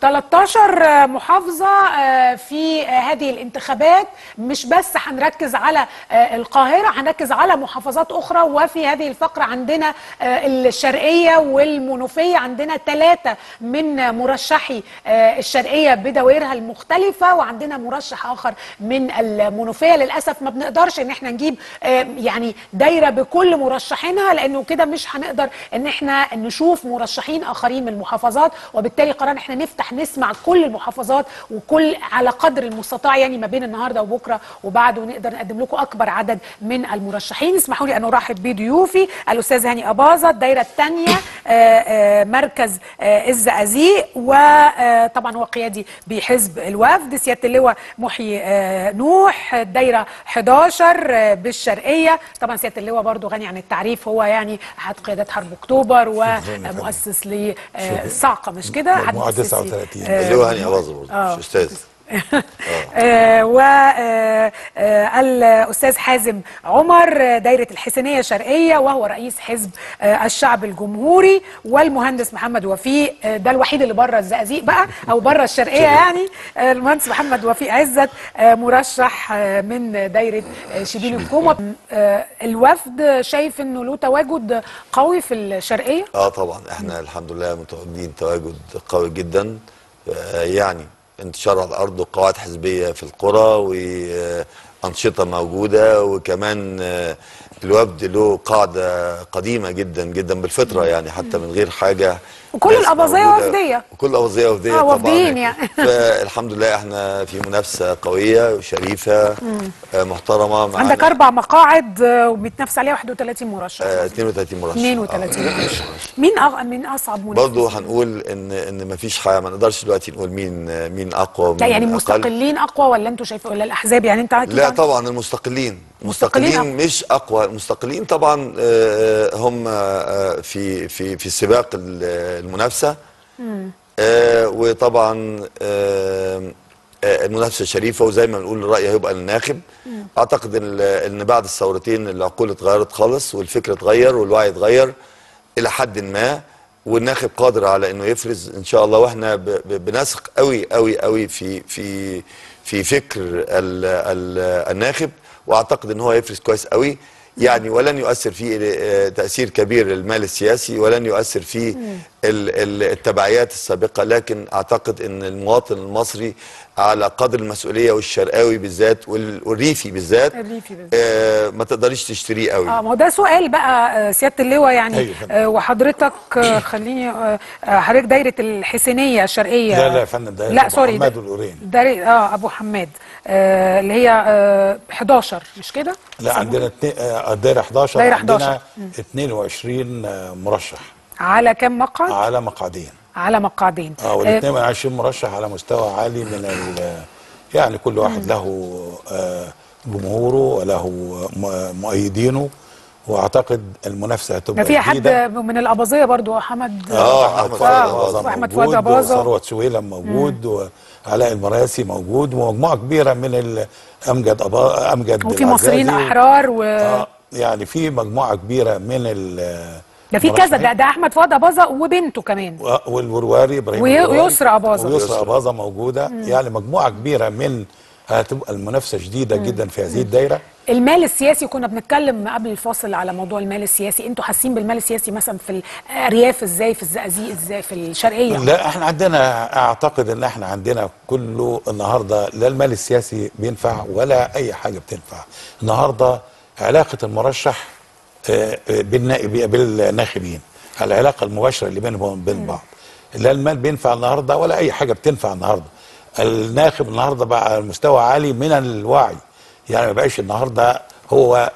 13 محافظة في هذه الانتخابات. مش بس هنركز على القاهرة، هنركز على محافظات أخرى. وفي هذه الفقرة عندنا الشرقية والمنوفية، عندنا 3 من مرشحي الشرقية بدوائرها المختلفة، وعندنا مرشح آخر من المنوفية. للأسف ما بنقدرش إن احنا نجيب يعني دايرة بكل مرشحينها، لأنه كده مش هنقدر إن احنا نشوف مرشحين آخرين من المحافظات، وبالتالي قررنا احنا نفتح نسمع كل المحافظات وكل على قدر المستطاع، يعني ما بين النهارده وبكره وبعده، ونقدر نقدم لكم اكبر عدد من المرشحين. اسمحوا لي ان ارحب بضيوفي الاستاذ هاني اباظه، الدايره الثانيه مركز الزقازيق، وطبعا هو قيادي بحزب الوفد. سياده اللواء محيي نوح، الدايره 11 بالشرقيه. طبعا سياده اللواء برضو غني عن التعريف، هو يعني احد قيادات حرب اكتوبر ومؤسس للصاعقه، مش كده؟ مجموعه 39. اللواء هاني اباظه برضه مش استاذ. والأستاذ حازم عمر، دايرة الحسينية شرقية، وهو رئيس حزب الشعب الجمهوري. والمهندس محمد وفيق، ده الوحيد اللي بره الزقازيق بقى أو بره الشرقية، يعني المهندس محمد وفيق عزت، مرشح من دايرة شبين الكومة. الوفد شايف إنه له تواجد قوي في الشرقية؟ طبعا احنا الحمد لله متواجدين تواجد قوي جدا، يعني انتشار على الارض وقواعد حزبيه في القرى وانشطه موجوده، وكمان الوفد له قاعده قديمه جدا جدا بالفطره، يعني حتى من غير حاجه. وكل الاباظيه وفديه، وكل الاباظيه وفديه وفديين يعني. فالحمد لله احنا في منافسه قويه وشريفه محترمه. عندك 4 مقاعد وبيتنافس عليها 31 مرشح. 32 مرشح. 32 مرشح. مين اصعب منافس؟ برضه هنقول ان مفيش حاجه، ما نقدرش دلوقتي نقول مين اقوى ومين لا، يعني المستقلين اقوى ولا انتوا شايفين، ولا الاحزاب؟ يعني انت لا طبعا المستقلين مش اقوى. المستقلين طبعا هم في السباق المنافسه، وطبعا المنافسه شريفه، وزي ما بنقول الراي هيبقى للناخب. اعتقد ان بعد الثورتين العقول اتغيرت خالص، والفكر اتغير، والوعي اتغير الى حد ما، والناخب قادر على انه يفرز ان شاء الله. واحنا بنثق قوي قوي قوي في فكر الناخب، واعتقد ان هو يفرز كويس قوي، يعني ولن يؤثر فيه تأثير كبير المال السياسي، ولن يؤثر فيه التبعيات السابقة. لكن أعتقد أن المواطن المصري على قدر المسؤولية، والشرقاوي بالذات والريفي بالذات ما تقدريش تشتريه قوي. ما هو ده سؤال بقى سيادة اللواء، يعني وحضرتك خليني حضرتك دايرة الحسينية الشرقية. لا يا فندم، دايرة لا سوري، أبو حماد والقرين. أبو حماد اللي هي 11 مش كده؟ لا عندنا الدايرة 11 دايرة عندنا 22 مرشح. على كم مقعد؟ على مقعدين. على مقعدين. وال 22 مرشح على مستوى عالي من يعني كل واحد له جمهوره وله مؤيدينه، واعتقد المنافسه هتبقى في حد من الاباظيه برضو، احمد فؤاد اباظه، وثروت سويلم موجود، وعلاء المراسي موجود، ومجموعه كبيره من امجد وفي مصريين احرار يعني في مجموعه كبيره من ده في كذا. ده احمد فؤاد اباظه وبنته كمان، والورواري ابراهيم ويسرى اباظه، ويسرى اباظه موجوده. يعني مجموعه كبيره من هتبقى المنافسه شديده جدا في هذه الدايره. المال السياسي، كنا بنتكلم قبل الفاصل على موضوع المال السياسي. انتوا حاسين بالمال السياسي مثلا في الارياف ازاي، في الزقازيق ازاي، في الشرقيه؟ لا احنا عندنا، اعتقد ان احنا عندنا كله النهارده لا المال السياسي بينفع ولا اي حاجه بتنفع. النهارده علاقه المرشح بالناخبين، العلاقه المباشره اللي بينهم وبين بعض، لا المال بينفع النهارده ولا اي حاجه بتنفع النهارده. الناخب النهارده بقى على مستوى عالي من الوعي، يعني ما بقاش النهارده هو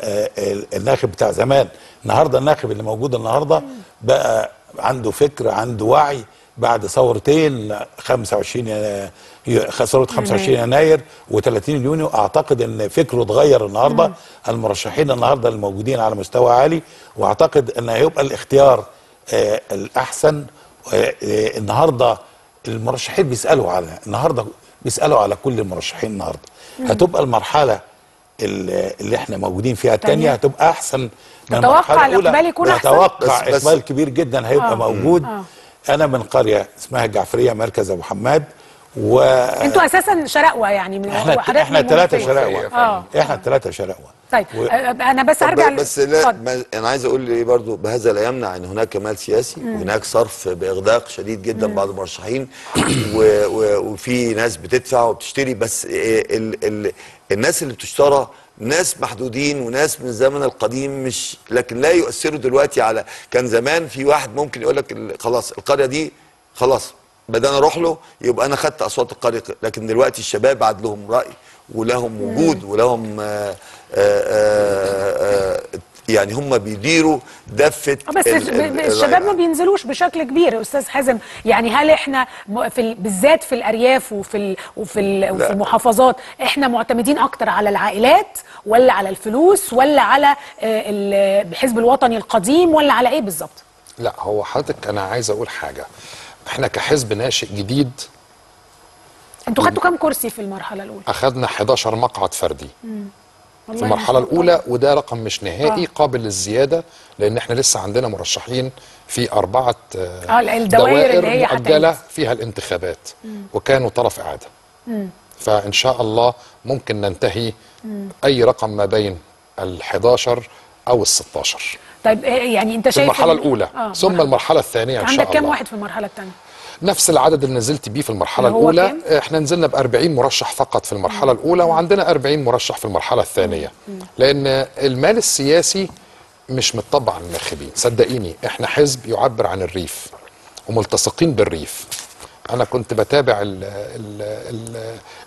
الناخب بتاع زمان. النهارده الناخب اللي موجود النهارده بقى عنده فكر، عنده وعي بعد ثورتين 25 يناير و30 يونيو. اعتقد ان فكره اتغير النهارده. المرشحين النهارده الموجودين على مستوى عالي، واعتقد ان هيبقى الاختيار الاحسن. النهارده المرشحين بيسالوا على كل المرشحين النهارده. هتبقى المرحله اللي احنا موجودين فيها الثانيه هتبقى احسن من المرحله الاولى. يكون احسن. اتوقع اقبال كبير جدا هيبقى موجود. انا من قريه اسمها الجعفريه مركز ابو حماد. انتوا اساسا شرقوه يعني احنا 3 شرقوه. احنا 3 شرقوه. طيب انا بس هرجع بس لا انا عايز اقول ايه برضو، بهذا لا يمنع ان هناك مال سياسي وهناك صرف باغداق شديد جدا بعض المرشحين وفي ناس بتدفع وبتشتري، بس الناس اللي بتشترى ناس محدودين وناس من الزمن القديم، مش لكن لا يؤثروا دلوقتي على. كان زمان في واحد ممكن يقول لك خلاص القريه دي خلاص بدأنا اروح له يبقى انا خدت اصوات القريه، لكن دلوقتي الشباب عاد لهم راي ولهم وجود ولهم يعني هم بيديروا دفه. بس الشباب ما بينزلوش بشكل كبير يا استاذ حازم، يعني هل احنا بالذات في الارياف وفي المحافظات احنا معتمدين اكتر على العائلات ولا على الفلوس ولا على الحزب الوطني القديم ولا على ايه بالظبط؟ لا هو حضرتك انا عايز اقول حاجه، احنا كحزب ناشئ جديد. انتوا خدتوا كام كرسي في المرحله الاولى؟ اخذنا 11 مقعد فردي في المرحله الاولى، وده رقم مش نهائي قابل للزياده، لان احنا لسه عندنا مرشحين في 4 الدوائر اللي هي مؤجله فيها الانتخابات وكانوا طرف اعاده. فان شاء الله ممكن ننتهي اي رقم ما بين ال11 او ال16. طيب يعني انت شايف في المرحله الاولى ثم المرحله الثانيه ان شاء الله. عندك كام واحد في المرحله الثانيه؟ نفس العدد اللي نزلت بيه في المرحله الاولى. احنا نزلنا ب40 مرشح فقط في المرحله الاولى، وعندنا 40 مرشح في المرحله الثانيه، لان المال السياسي مش متطبع على الناخبين. صدقيني احنا حزب يعبر عن الريف وملتصقين بالريف. انا كنت بتابع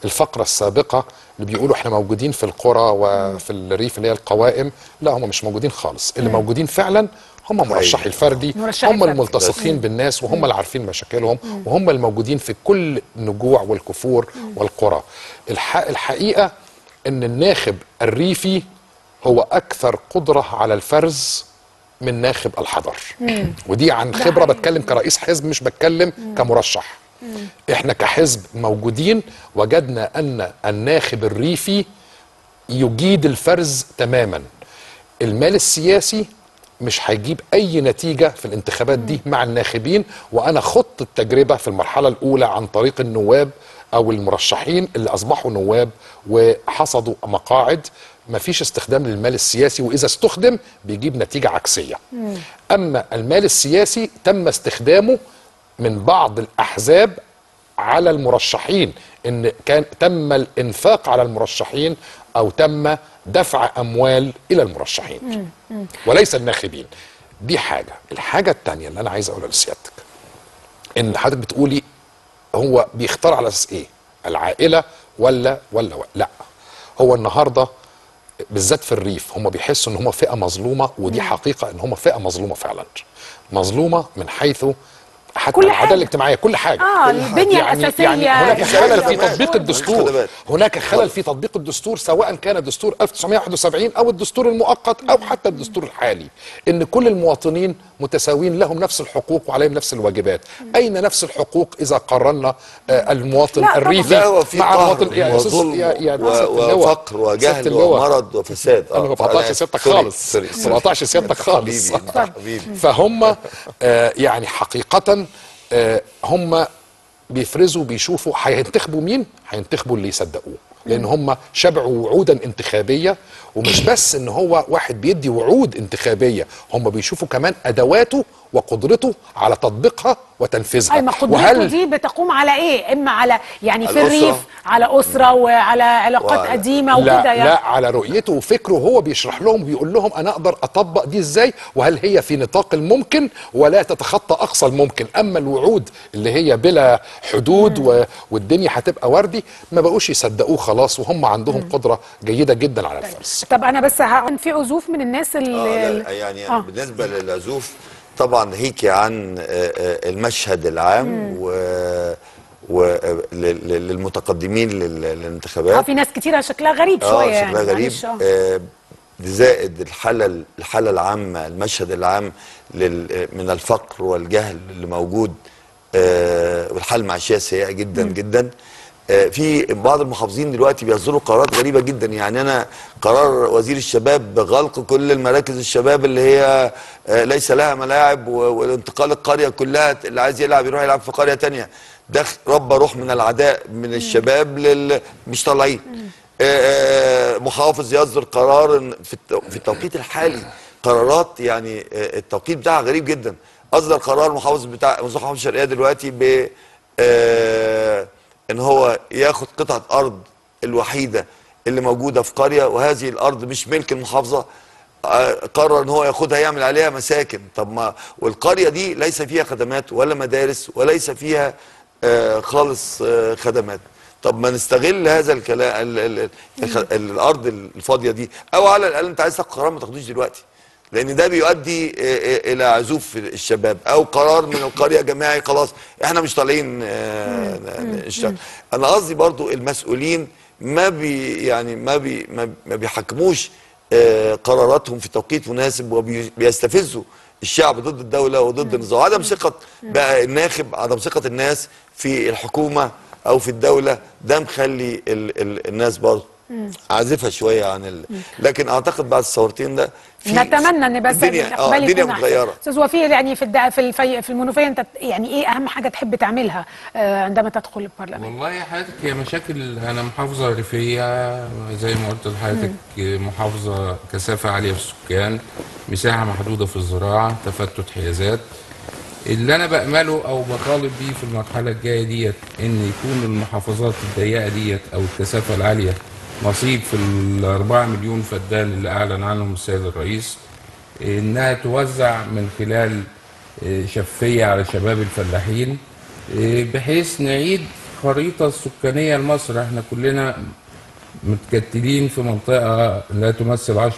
الفقره السابقه اللي بيقولوا احنا موجودين في القرى وفي الريف اللي هي القوائم. لا هم مش موجودين خالص، اللي موجودين فعلا هم مرشحي الفردي، هم الملتصقين بالناس وهم اللي عارفين مشاكلهم وهم الموجودين في كل النجوع والكفور والقرى. الحقيقه ان الناخب الريفي هو اكثر قدره على الفرز من ناخب الحضر. ودي عن خبره، بتكلم كرئيس حزب مش بتكلم كمرشح. احنا كحزب موجودين وجدنا ان الناخب الريفي يجيد الفرز تماما. المال السياسي مش هيجيب اي نتيجة في الانتخابات دي مع الناخبين، وانا خضت التجربة في المرحلة الاولى عن طريق النواب او المرشحين اللي اصبحوا نواب وحصدوا مقاعد. مفيش استخدام للمال السياسي، واذا استخدم بيجيب نتيجة عكسية. اما المال السياسي تم استخدامه من بعض الاحزاب على المرشحين، ان كان تم الانفاق على المرشحين او تم دفع اموال الى المرشحين وليس الناخبين. دي حاجه. الحاجه الثانيه اللي انا عايز اقولها لسيادتك، ان حضرتك بتقولي هو بيختار على اساس ايه؟ العائله ولا لا. هو النهارده بالذات في الريف هم بيحسوا ان هم فئه مظلومه، ودي حقيقه ان هم فئه مظلومه فعلا، مظلومه من حيث حتى العداله الاجتماعيه، كل حاجه. البنيه الاساسيه. يعني هناك خلل في تطبيق الدستور، هناك خلل في تطبيق الدستور، سواء كان دستور 1971 او الدستور المؤقت او حتى الدستور الحالي، ان كل المواطنين متساويين، لهم نفس الحقوق وعليهم نفس الواجبات. اين نفس الحقوق اذا قارنا المواطن الريفي مع المواطن وفقر وجهل ومرض وفساد؟ انا ما بقطعش سيادتك خالص، ما بقطعش سيادتك خالص. فهم يعني حقيقه هم بيفرزوا، بيشوفوا هينتخبوا مين، هينتخبوا اللي يصدقوه، لان هم شبعوا وعودا انتخابيه. ومش بس ان هو واحد بيدي وعود انتخابيه، هم بيشوفوا كمان ادواته وقدرته على تطبيقها وتنفيذها. ما قدرته دي بتقوم على ايه؟ اما على يعني في الريف على اسره وعلى علاقات قديمه وكده يعني. لا على رؤيته وفكره، هو بيشرح لهم وبيقول لهم انا اقدر اطبق دي ازاي، وهل هي في نطاق الممكن ولا تتخطى اقصى الممكن. اما الوعود اللي هي بلا حدود والدنيا هتبقى وردي، ما بقوش يصدقوه خلاص، وهم عندهم قدره جيده جدا على الفرز. طب انا بس في عزوف من الناس اللي يعني بالنسبه للعزوف طبعا هيك عن المشهد العام للمتقدمين للانتخابات. في ناس كتيره شكلها غريب شويه يعني. شكلها غريب. زائد الحاله العامه، المشهد العام من الفقر والجهل اللي موجود، والحاله المعيشيه سيئه جدا جدا. في بعض المحافظين دلوقتي بيصدروا قرارات غريبه جدا. يعني انا قرار وزير الشباب بغلق كل المراكز الشباب اللي هي ليس لها ملاعب، والانتقال القريه كلها اللي عايز يلعب يروح يلعب في قريه ثانيه. ده ربى روح من العداء من الشباب مش طالعين. محافظ يصدر قرار في التوقيت الحالي، قرارات يعني التوقيت بتاعها غريب جدا. اصدر قرار محافظ الشرقيه دلوقتي ب ان هو ياخد قطعه ارض الوحيده اللي موجوده في قريه، وهذه الارض مش ملك المحافظه، قرر ان هو ياخدها يعمل عليها مساكن. طب ما والقريه دي ليس فيها خدمات ولا مدارس وليس فيها خالص خدمات. طب ما نستغل هذا الكلام الارض الفاضيه دي، او على الاقل انت عايز تاخد قرار ما تاخدوش دلوقتي، لان ده بيؤدي الى عزوف الشباب، او قرار من القريه جماعي خلاص احنا مش طالعين نشتغل. انا قصدي برضو المسؤولين ما بيحكموش قراراتهم في توقيت مناسب، وبيستفزوا الشعب ضد الدوله وضد النظام. عدم ثقه بقى الناخب، عدم ثقه الناس في الحكومه او في الدوله، ده مخلي الناس برضه عازفه شويه عن لكن اعتقد بعد الثورتين ده نتمنى ان بس الدنيا متغيره. استاذ وفير، يعني في المنوفيه انت يعني ايه اهم حاجه تحب تعملها عندما تدخل البرلمان؟ والله حضرتك هي مشاكل. انا محافظه ريفيه زي ما قلت لحضرتك، محافظه كثافه عاليه في السكان، مساحه محدوده في الزراعه، تفتت حيازات. اللي انا بامله او بطالب بيه في المرحله الجايه ديت ان يكون المحافظات الضيقه ديت او الكثافه العاليه نصيب في ال4 مليون فدان اللي اعلن عنهم السيد الرئيس، انها توزع من خلال شفيه على شباب الفلاحين، بحيث نعيد خريطه السكانيه لمصر. احنا كلنا متكتلين في منطقه لا تمثل 10%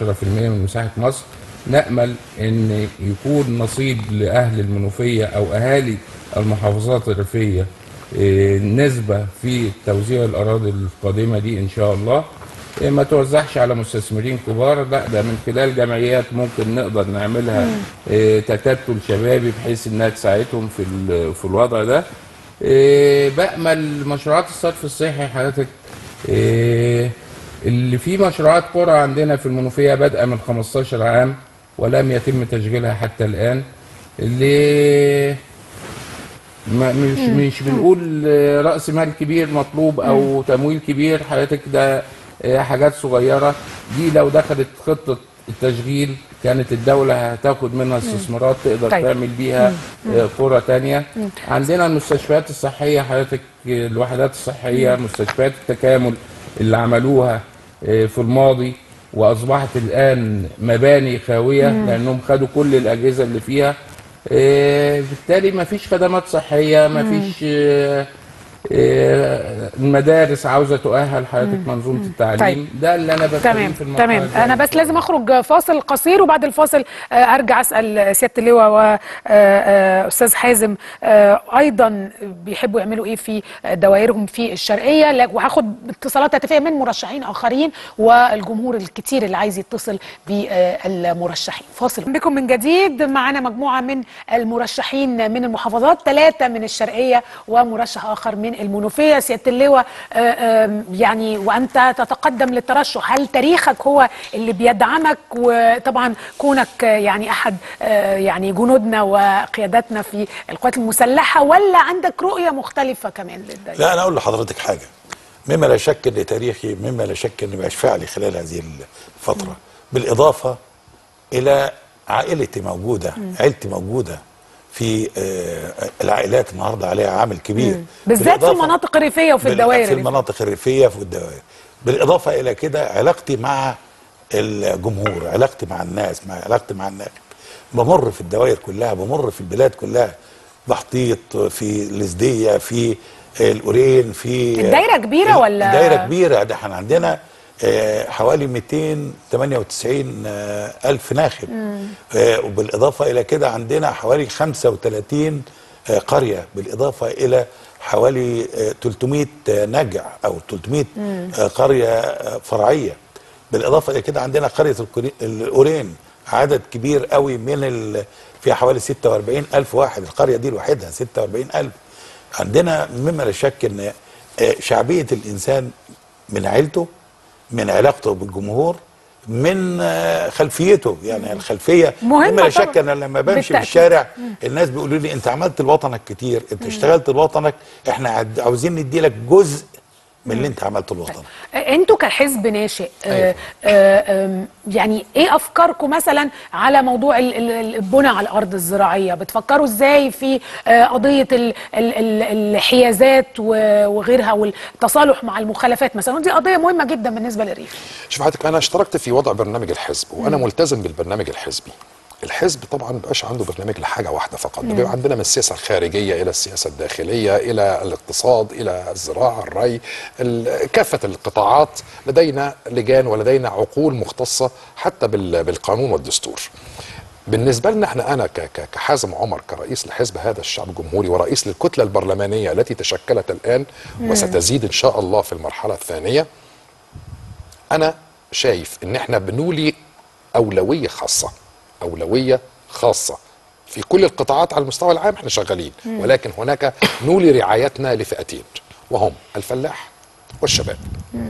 من مساحه مصر. نأمل ان يكون نصيب لاهل المنوفيه او اهالي المحافظات الريفيه نسبه في توزيع الاراضي القادمه دي ان شاء الله. ما توزعش على مستثمرين كبار، لا ده من خلال جمعيات ممكن نقدر نعملها تكتل شبابي بحيث انها تساعدهم في الوضع ده. بأمل مشروعات الصرف الصحي حضرتك، اللي في مشروعات قرى عندنا في المنوفيه بادئه من 15 عام ولم يتم تشغيلها حتى الان، اللي مش بنقول رأس مال كبير مطلوب او تمويل كبير حضرتك، ده حاجات صغيره دي لو دخلت خطه التشغيل كانت الدوله هتاخد منها استثمارات تقدر تعمل بيها قرى تانية. عندنا المستشفيات الصحيه حضرتك، الوحدات الصحيه، مستشفيات التكامل اللي عملوها في الماضي واصبحت الان مباني خاويه لانهم خدوا كل الاجهزه اللي فيها. بالتالي ما فيش خدمات صحيه، ما فيش المدارس عاوزه تؤهل حضرتك منظومه التعليم. طيب. ده اللي انا بتكلم في المرحله. تمام. انا بس لازم اخرج فاصل قصير، وبعد الفاصل ارجع اسال سياده اللواء واستاذ حازم ايضا بيحبوا يعملوا ايه في دوائرهم في الشرقيه، وهاخد اتصالات هاتفيه من مرشحين اخرين والجمهور الكتير اللي عايز يتصل بالمرشحين. فاصل بكم من جديد. معانا مجموعه من المرشحين من المحافظات، 3 من الشرقيه ومرشح اخر من المنوفيه. سياده اللواء، يعني وانت تتقدم للترشح، هل تاريخك هو اللي بيدعمك؟ وطبعا كونك يعني احد يعني جنودنا وقياداتنا في القوات المسلحه، ولا عندك رؤيه مختلفه كمان للدنيا؟ لا، انا اقول لحضرتك حاجه، مما لا شك ان تاريخي مما لا شك انه بيشفع لي خلال هذه الفتره، بالاضافه الى عائلتي موجوده، عيلتي موجوده في العائلات النهارده عليها عامل كبير، بالذات في المناطق الريفيه وفي الدوائر، في المناطق الريفيه وفي الدوائر. بالاضافه الى كده علاقتي مع الجمهور، علاقتي مع الناس، علاقتي مع الناخب. بمر في الدوائر كلها، بمر في البلاد كلها، بحطيط، في الازديه، في القرين، في الدايره كبيره ولا؟ دايره كبيره، ده احنا عندنا حوالي 298 ألف ناخب. وبالإضافة إلى كده عندنا حوالي 35 قرية، بالإضافة إلى حوالي 300 نجع أو 300 قرية فرعية. بالإضافة إلى كده عندنا قرية القرين، عدد كبير قوي فيها حوالي 46 ألف واحد، القرية دي لوحدها 46 ألف. عندنا مما لا شك إن شعبيه الانسان من عيلته، من علاقته بالجمهور، من خلفيته. يعني الخلفيه مهمه لا شك. انا لما بمشي في الشارع الناس بيقولوا لي انت عملت لوطنك كتير، انت اشتغلت لوطنك، احنا عاوزين ندي لك جزء من اللي انت عملته لوطنك. انتوا كحزب ناشئ يعني ايه افكاركم مثلا على موضوع البنى على الارض الزراعيه؟ بتفكروا ازاي في قضيه الحيازات وغيرها والتصالح مع المخالفات مثلا؟ ودي قضيه مهمه جدا بالنسبه للريف. شوف حضرتك، انا اشتركت في وضع برنامج الحزب وانا ملتزم بالبرنامج الحزبي. الحزب طبعا ما بقاش عنده برنامج لحاجه واحده فقط، بيبقى عندنا من السياسه الخارجيه الى السياسه الداخليه الى الاقتصاد الى الزراعه الري، كافه القطاعات لدينا لجان ولدينا عقول مختصه حتى بالقانون والدستور. بالنسبه لنا احنا، انا كحازم عمر كرئيس لحزب هذا الشعب الجمهوري ورئيس للكتله البرلمانيه التي تشكلت الان وستزيد ان شاء الله في المرحله الثانيه، انا شايف ان احنا بنولي اولويه خاصه في كل القطاعات على المستوى العام. احنا شغالين، ولكن هناك نولي رعايتنا لفئتين وهم الفلاح والشباب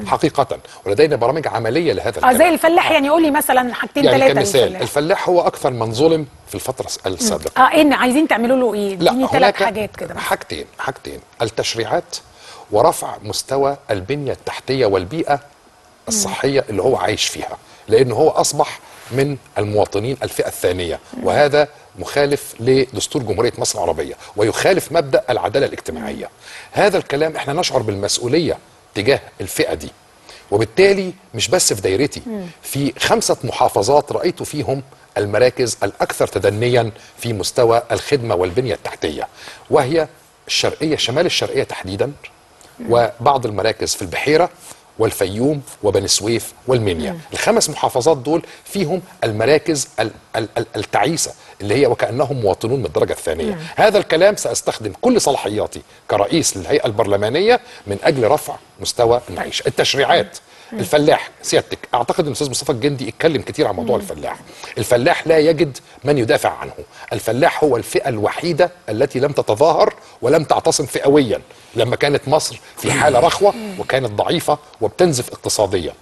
حقيقة، ولدينا برامج عملية لهذا الكلام. زي الفلاح، يعني قولي مثلا حاجتين ثلاثة. يعني كمثال الفلاح هو أكثر من ظلم في الفترة السابقة. إن عايزين تعملوا له إيه؟ لا، 3 حاجات كده. حاجتين: التشريعات ورفع مستوى البنية التحتية والبيئة الصحية اللي هو عايش فيها، لأنه هو أصبح من المواطنين الفئة الثانية، وهذا مخالف لدستور جمهورية مصر العربية ويخالف مبدأ العدالة الاجتماعية. هذا الكلام احنا نشعر بالمسؤولية تجاه الفئة دي، وبالتالي مش بس في دايرتي، في 5 محافظات رأيت فيهم المراكز الأكثر تدنيا في مستوى الخدمة والبنية التحتية، وهي الشرقية، شمال الشرقية تحديدا، وبعض المراكز في البحيرة والفيوم وبني سويف والمنيا. ال5 محافظات دول فيهم المراكز التعيسة اللي هي وكأنهم مواطنون من الدرجة الثانية. هذا الكلام سأستخدم كل صلاحياتي كرئيس للهيئة البرلمانية من أجل رفع مستوى المعيشة. التشريعات، الفلاح، سيادتك اعتقد ان الاستاذ مصطفى الجندي اتكلم كتير عن موضوع الفلاح. الفلاح لا يجد من يدافع عنه. الفلاح هو الفئة الوحيدة التي لم تتظاهر ولم تعتصم فئويا لما كانت مصر في حالة رخوة وكانت ضعيفة وبتنزف اقتصاديا.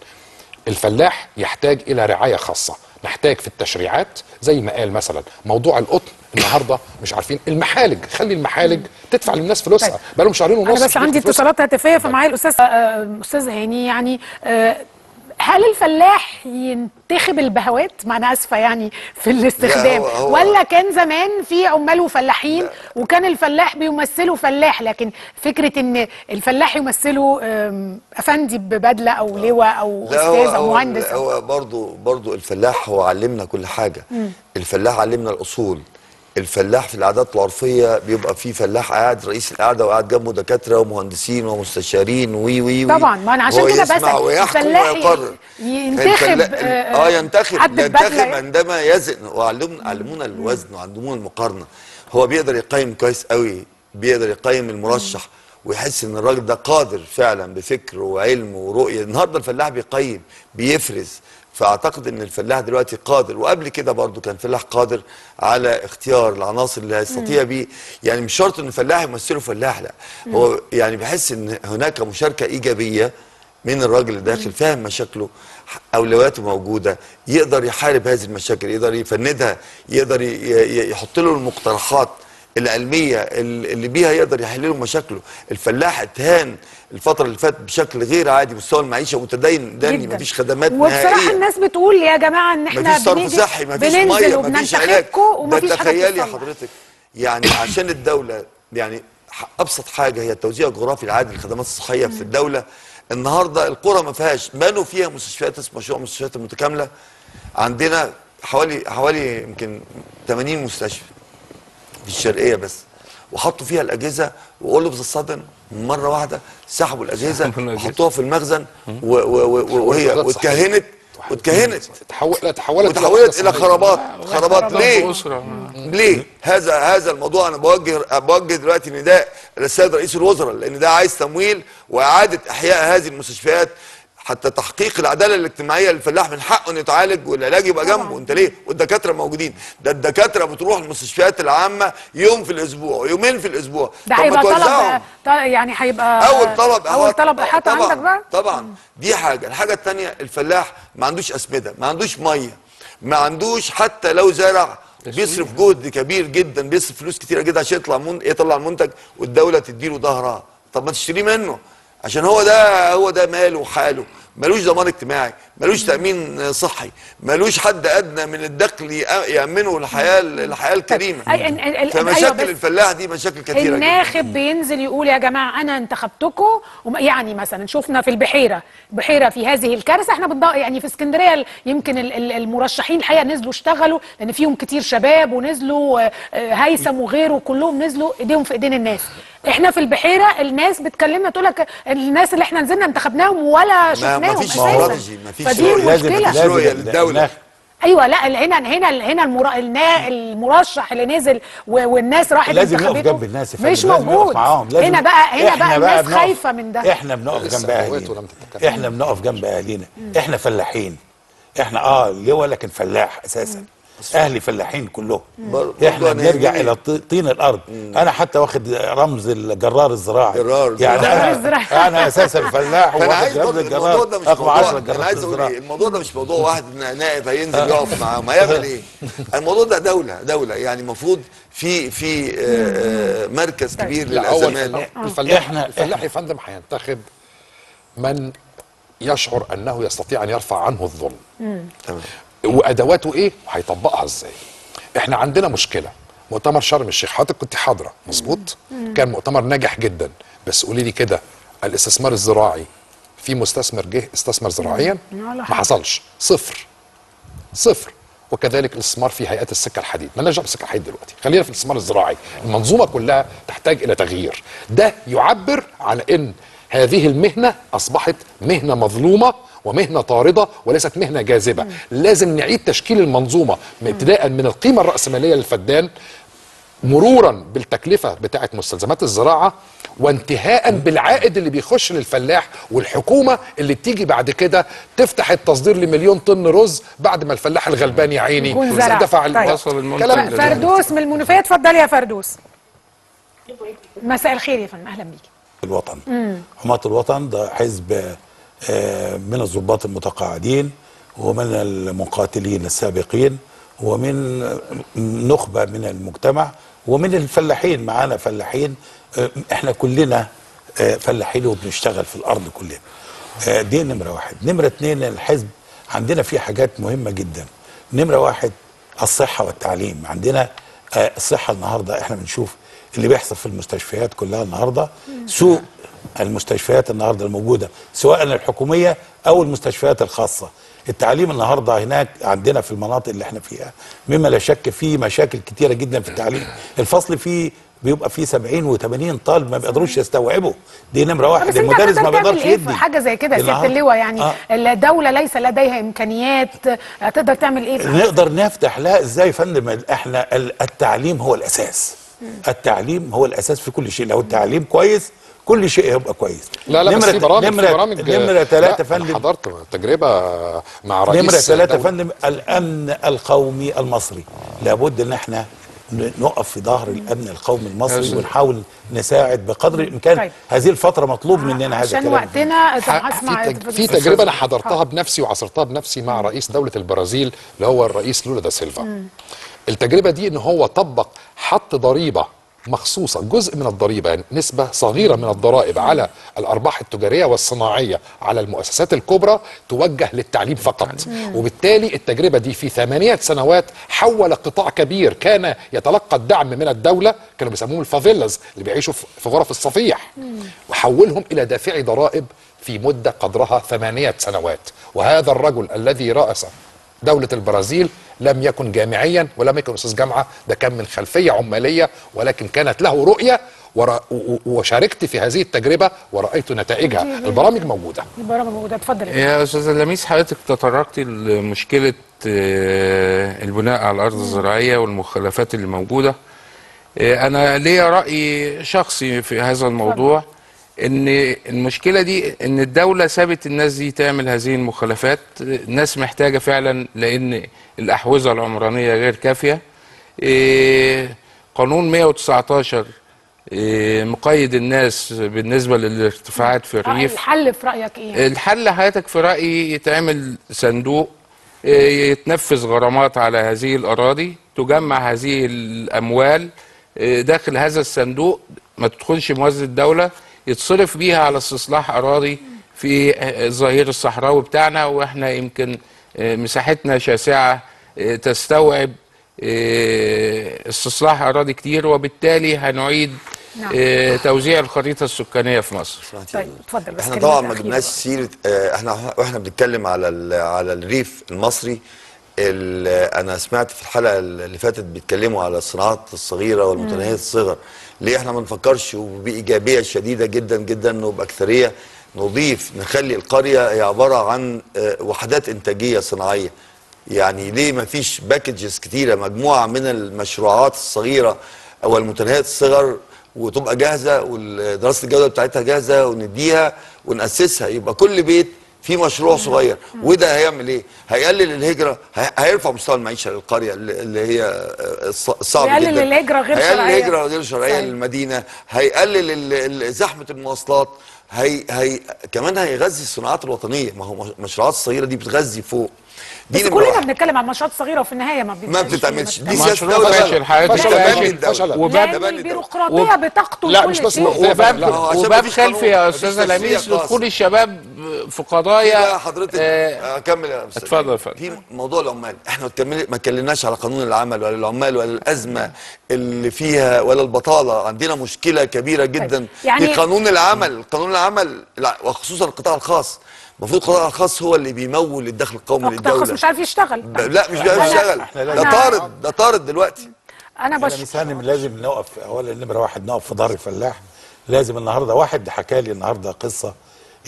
الفلاح يحتاج الى رعاية خاصة. نحتاج في التشريعات زي ما قال مثلا موضوع القطن، النهارده مش عارفين المحالج، خلي المحالج تدفع للناس فلوسها، بقالهم شهرين ونص. انا بس عندي اتصالات هاتفيه، فمعايا الاستاذ هاني. يعني هل الفلاح ينتخب البهوات؟ ما انا اسفه يعني في الاستخدام، ولا كان زمان في عمال وفلاحين وكان الفلاح بيمثله فلاح، لكن فكره ان الفلاح يمثله افندي ببدله او لواء او استاذ او مهندس؟ هو برضو الفلاح هو علمنا كل حاجه. الفلاح علمنا الاصول. الفلاح في العادات العرفيه بيبقى في فلاح قاعد رئيس القعده وقاعد جنبه دكاتره ومهندسين ومستشارين وي طبعا. ما انا عشان كده بسال، الفلاح ينتخب عندما يزن. وعلمونا الوزن وعلمونا المقارنه. هو بيقدر يقيم كويس قوي، بيقدر يقيم المرشح ويحس ان الراجل ده قادر فعلا بفكر وعلم ورؤيه. النهارده الفلاح بيقيم، بيفرز. فاعتقد ان الفلاح دلوقتي قادر، وقبل كده برضو كان الفلاح قادر على اختيار العناصر اللي هيستطيع بيه. يعني مش شرط ان الفلاح يمثله فلاح، لا، هو يعني بحس ان هناك مشاركه ايجابيه من الراجل اللي داخل فاهم مشاكله، اولوياته موجوده، يقدر يحارب هذه المشاكل، يقدر يفندها، يقدر يحط له المقترحات العلميه اللي بيها يقدر يحل له مشاكله. الفلاح اتهان الفتره اللي فاتت بشكل غير عادي، مستوى المعيشه متدين داني، مفيش خدمات نهائيه. وبصراحه الناس بتقول يا جماعه ان احنا مفيش صرف صحي، مفيش ميه، مفيش علاج. ومفيش حاجه. تخيلي حضرتك يعني عشان الدوله، يعني ابسط حاجه هي التوزيع الجغرافي العادل للخدمات الصحيه في الدوله. النهارده القرى ما فيهاش، بنوا فيها مستشفيات، اسمها مشروع المستشفيات المتكامله. عندنا حوالي يمكن 80 مستشفى في الشرقيه بس، وحطوا فيها الاجهزه، وقولوا بتصطدم مره واحده سحبوا الاجهزه وحطوها في المخزن وهي واتكهنت تحولت الى خرابات. ليه؟ هذا الموضوع انا بوجه دلوقتي نداء للسيد رئيس الوزراء، لان ده عايز تمويل واعاده احياء هذه المستشفيات. حتى تحقيق العداله الاجتماعيه للفلاح من حقه انه يتعالج والعلاج يبقى جنبه. انت ليه؟ والدكاتره موجودين، ده الدكاتره بتروح المستشفيات العامه يوم في الاسبوع ويومين في الاسبوع. ده هيبقى طلب يعني هيبقى اول طلب احاطه عندك بقى. طبعا دي حاجه. الحاجه الثانيه الفلاح ما عندوش اسمده، ما عندوش ميه، ما عندوش حتى لو زرع بيصرف جهد كبير جدا، بيصرف فلوس كتيره جدا عشان يطلع المنتج والدوله تديله ظهرها. طب ما تشتريه منه، عشان هو ده ماله وحاله، ملوش ضمان اجتماعي، ملوش تامين صحي، ملوش حد ادنى من الدخل يامنه الحياه الكريمه. فمشاكل الفلاح دي مشاكل كتيره الناخب جدا. بينزل يقول يا جماعه انا انتخبتكم، يعني مثلا شفنا في البحيره في هذه الكارثه، احنا يعني في اسكندريه يمكن المرشحين الحقيقه نزلوا اشتغلوا لان فيهم كتير شباب، ونزلوا هيثم وغيره كلهم نزلوا ايديهم في ايدين الناس. احنا في البحيره الناس بتكلمنا تقول لك الناس اللي احنا نزلنا انتخبناهم ولا شفناهم اساسا. فدي مشكله للدوله. ايوه لا هنا المرشح اللي نزل والناس راحت لازم نقف جنب الناس مش موجود. هنا بقى الناس خايفه من ده. احنا بنقف جنب اهالينا، احنا بنقف جنب اهالينا، احنا فلاحين، احنا لواء لكن فلاح اساسا، اهلي فلاحين كلهم. احنا بنرجع الى طين الارض. انا حتى واخد رمز الجرار الزراعي، يعني انا اساسا فلاح واخد رمز الجرار. انا عايز اقول ايه، الموضوع ده مش موضوع واحد نائب هينزل يقف معاهم هيعمل ايه. الموضوع ده دوله يعني المفروض في مركز كبير للازمات. الفلاح يا فندم هينتخب من يشعر انه يستطيع ان يرفع عنه الظلم. تمام. وادواته ايه وهيطبقها ازاي. احنا عندنا مشكله. مؤتمر شرم الشيخ حضرتك كنت حاضره مظبوط، كان مؤتمر ناجح جدا، بس قولي لي كده الاستثمار الزراعي في مستثمر جه استثمر زراعيا؟ ما حصلش، صفر. وكذلك الاستثمار في هيئات السكه الحديد، ما نرجع بالسكه الحديد دلوقتي، خلينا في الاستثمار الزراعي. المنظومه كلها تحتاج الى تغيير. ده يعبر عن ان هذه المهنه اصبحت مهنه مظلومه ومهنه طارده وليست مهنه جاذبه. لازم نعيد تشكيل المنظومه ابتداء من القيمه الراسماليه للفدان، مرورا بالتكلفه بتاعه مستلزمات الزراعه، وانتهاء بالعائد اللي بيخش للفلاح، والحكومه اللي بتيجي بعد كده تفتح التصدير ل1,000,000 طن رز بعد ما الفلاح الغلبان يا عيني دفع طيب. فردوس من المنوفيه، اتفضلي يا فردوس. مساء الخير يا فندم، اهلا بيكي. الوطن حماة الوطن ده حزب من الضباط المتقاعدين ومن المقاتلين السابقين ومن نخبة من المجتمع ومن الفلاحين. معانا فلاحين، احنا كلنا فلاحين وبنشتغل في الارض كلنا. دي نمرة واحد. نمرة اتنين، الحزب عندنا فيه حاجات مهمة جدا. نمرة واحد الصحة والتعليم. عندنا الصحة النهاردة احنا بنشوف اللي بيحصل في المستشفيات كلها النهاردة، سوء المستشفيات النهارده الموجوده سواء الحكوميه او المستشفيات الخاصه. التعليم النهارده هناك عندنا في المناطق اللي احنا فيها مما لا شك فيه مشاكل كتيره جدا في التعليم. الفصل فيه بيبقى فيه 70 و80 طالب ما بيقدروش يستوعبوا. دي نمره واحد. المدرس ما بيقدرش يدي حاجه زي كده. ست اللواء يعني الدوله ليس لديها امكانيات تقدر تعمل ايه؟ نقدر نفتح. لا ازاي يا فندم، احنا التعليم هو الاساس. التعليم هو الاساس في كل شيء. لو التعليم كويس كل شيء هيبقى كويس. لا بس في برامج نمرة 3 فندم، حضرت تجربة مع رئيس نمرة 3 فندم الأمن القومي المصري. لابد ان احنا نقف في ظهر الأمن القومي المصري ونحاول نساعد بقدر الإمكان. طيب. هذه الفترة مطلوب مننا هذا الكلام. عشان وقتنا في تجربة أنا حضرتها بنفسي وعصرتها بنفسي مع رئيس دولة البرازيل اللي هو الرئيس لولا دا سيلفا. التجربة دي ان هو حط ضريبة مخصوصة، جزء من الضريبة يعني نسبة صغيرة من الضرائب على الأرباح التجارية والصناعية على المؤسسات الكبرى توجه للتعليم فقط. وبالتالي التجربة دي في 8 سنوات حول قطاع كبير كان يتلقى الدعم من الدولة، كانوا بيسموهم الفافيلاز اللي بيعيشوا في غرف الصفيح، وحولهم إلى دافعي ضرائب في مدة قدرها 8 سنوات. وهذا الرجل الذي رأس دولة البرازيل لم يكن جامعيا ولم يكن أستاذ جامعة، ده كان من خلفية عمالية، ولكن كانت له رؤية وشاركت في هذه التجربة ورأيت نتائجها. البرامج موجودة. اتفضل يا أستاذ لميس. حضرتك تطرقتي لمشكلة البناء على الأرض الزراعية والمخلفات اللي موجودة. أنا ليا رأي شخصي في هذا الموضوع. ان المشكله دي ان الدوله سابت الناس دي تعمل هذه المخالفات. الناس محتاجه فعلا، لان الاحوزه العمرانيه غير كافيه. قانون 119 مقيد الناس بالنسبه للارتفاعات في الريف. الحل في رايك ايه؟ الحل حضرتك في رايي يتعمل صندوق يتنفذ غرامات على هذه الاراضي، تجمع هذه الاموال داخل هذا الصندوق، ما تدخلش موازنه الدوله، يتصرف بيها على استصلاح اراضي في الظهير الصحراوي بتاعنا. واحنا يمكن مساحتنا شاسعه تستوعب استصلاح اراضي كتير، وبالتالي هنعيد توزيع الخريطه السكانيه في مصر. طيب اتفضل. بس احنا طبعا ما جبناش سيره، واحنا بنتكلم على الريف المصري. انا سمعت في الحلقه اللي فاتت بيتكلموا على الصناعات الصغيره والمتناهيه الصغر. ليه احنا ما نفكرش وبايجابيه شديده جدا جدا وباكثريه نضيف نخلي القريه هي عباره عن وحدات انتاجيه صناعيه؟ يعني ليه ما فيش باكجز كتيره، مجموعه من المشروعات الصغيره او المتناهيه الصغر وتبقى جاهزه ودراسه الجوده بتاعتها جاهزه ونديها وناسسها، يبقى كل بيت في مشروع صغير. وده هيعمل ايه؟ هيقلل الهجره، هيرفع مستوى المعيشه للقريه اللي هي صعب جدا. هيقلل الهجره غير شرعيه، هيقلل الهجره غير شرعيه للمدينه، هيقلل زحمه المواصلات، كمان هيغذي الصناعات الوطنيه. ما هو المشروعات الصغيره دي بتغذي فوق. بس كلنا بنتكلم عن مشروعات صغيره وفي النهايه ما بتتعملش. دي سياسه الدوله فشل. وباب البيروقراطيه بتقتل لا كل مش بس شيء. وباب خلفي يا استاذ لميس لدخول الشباب في قضايا. حضرتك اكمل يا استاذ. اتفضل. في موضوع العمال، احنا ما اتكلمناش على قانون العمل ولا العمال ولا الازمه اللي فيها ولا البطاله. عندنا مشكله كبيره جدا في قانون العمل. وخصوصا القطاع الخاص. المفروض القطاع الخاص هو اللي بيمول الدخل القومي للدوله. القطاع الخاص مش عارف يشتغل. لا مش عارف يشتغل، ده طارد دلوقتي. انا لازم نقف اولا. نمره واحد نقف في ظهر الفلاح. لازم النهارده واحد حكى لي النهارده قصه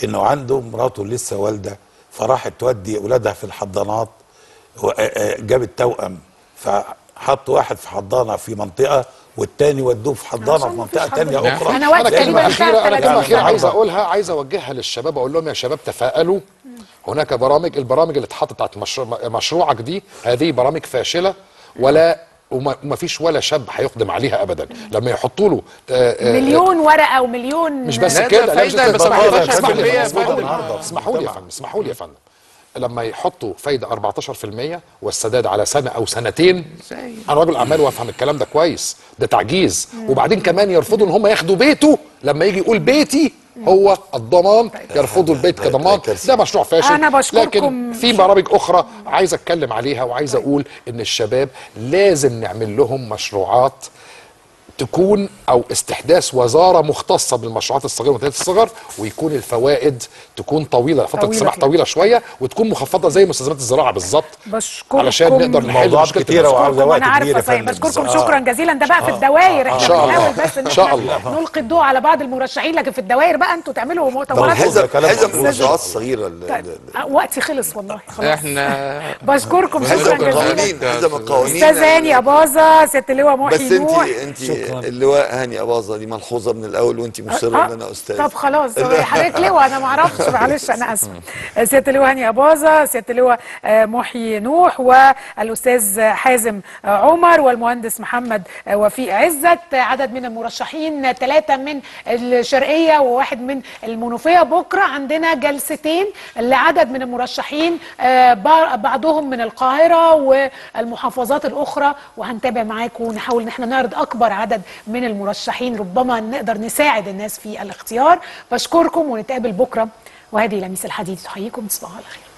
انه عنده مراته لسه والده، فراحت تودي اولادها في الحضانات، جابت توأم، فحط واحد في حضانه في منطقه والتاني ودوه في حضانه في منطقه ثانيه اخرى. انا كلمه اخيره عايز اوجهها للشباب، اقول لهم يا شباب تفائلوا. هناك البرامج اللي اتحطت بتاعت مشروعك دي، هذه برامج فاشله وما فيش ولا شاب هيقدم عليها ابدا. لما يحطوا له مليون ورقه ومليون مش بس كده، اسمحوا لي يا فندم، لما يحطوا فايده 14% والسداد على سنه او سنتين، انا راجل اعمال وافهم الكلام ده كويس، ده تعجيز. وبعدين كمان يرفضوا ان هم ياخدوا بيته، لما يجي يقول بيتي هو الضمان يرفضوا البيت كضمان. ده مشروع فاشل. أنا بشكركم. لكن في برامج اخرى عايز اتكلم عليها، وعايز اقول ان الشباب لازم نعمل لهم مشروعات تكون او استحداث وزاره مختصه بالمشروعات الصغيره ومنتهيه الصغر، ويكون الفوائد تكون طويله، فتره السماح طويله شويه، وتكون مخفضه زي مستلزمات الزراعه بالظبط، علشان نقدر نحل مشكله كتيره وعاوزه وقت كبير. بشكركم شكرا جزيلا. ده بقى في الدوائر احنا بنحاول بس ان احنا نلقي الضوء على بعض المرشحين، لكن في الدوائر بقى انتوا تعملوا مؤتمرات. حزم المشروعات الصغيره. وقتي خلص والله خلاص. احنا بشكركم شكرا جزيلا. حزم القوانين. استاذ هاني أباظة، سيادة اللواء محي نوح. بس انت اللواء هاني أباظة دي ملحوظه من الاول وانت مصره ان انا استاذ. طب خلاص حضرتك لواء، انا ما اعرفش، معلش انا اسفه. سياده اللواء هاني أباظة، سياده اللواء محي نوح، والاستاذ حازم عمر، والمهندس محمد وفيق عزت. عدد من المرشحين، 3 من الشرقيه وواحد من المنوفيه. بكره عندنا جلستين لعدد من المرشحين، بعضهم من القاهره والمحافظات الاخرى، وهنتابع معاكم ونحاول ان احنا نعرض اكبر عدد من المرشحين، ربما نقدر نساعد الناس في الاختيار. بشكركم ونتقابل بكره، وهذه لميس الحديد تحييكم. تصبحوا على خير.